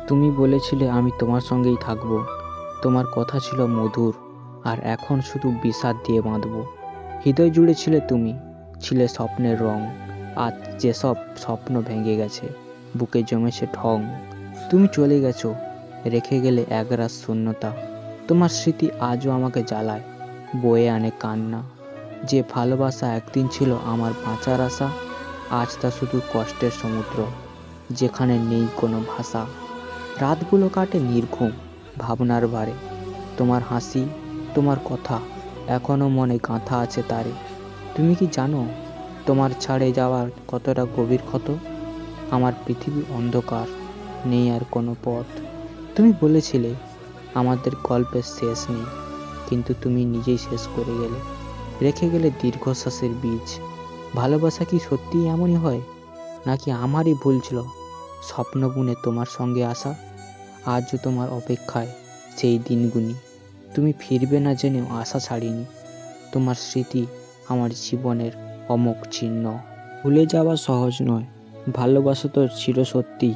তুমি বলেছিলে আমি তোমার সঙ্গেই থাকব। তোমার কথা ছিল মধুর, আর এখন শুধু বিষাদ দিয়ে বাঁধব। হৃদয় জুড়ে ছিলে তুমি, ছিলে স্বপ্নের রং। আজ যেসব স্বপ্ন ভেঙে গেছে, বুকে জমেছে ঢং। তুমি চলে গেছো, রেখে গেলে একরাশ শূন্যতা। তোমার স্মৃতি আজও আমাকে জ্বালায়, বয়ে আনে কান্না। যে ভালোবাসা একদিন ছিল আমার বাঁচার আশা, আজ তা শুধু কষ্টের সমুদ্র, যেখানে নেই কোনো ভাষা। রাতগুলো কাটে নির্ঘুম ভাবনার ভারে। তোমার হাসি, তোমার কথা এখনো মনে গাঁথা আছে তারে। তুমি কি জানো তোমার ছাড়ে যাওয়ার কতটা গভীর ক্ষত? আমার পৃথিবী অন্ধকার, নেই আর কোনো পথ। তুমি বলেছিলে আমাদের গল্পের শেষ নেই, কিন্তু তুমি নিজেই শেষ করে গেলে, রেখে গেলে দীর্ঘশ্বাসের বীজ। ভালোবাসা কি সত্যিই এমনই হয়, নাকি আমারই ভুল ছিল স্বপ্ন বুনে তোমার সঙ্গে আসা? আজও তোমার অপেক্ষায় সেই দিনগুনি। তুমি ফিরবে না জেনেও আশা ছাড়িনি। তোমার স্মৃতি আমার জীবনের অমোঘ চিহ্ন। ভুলে যাওয়া সহজ নয়, ভালোবাসা তো চিরসত্যি।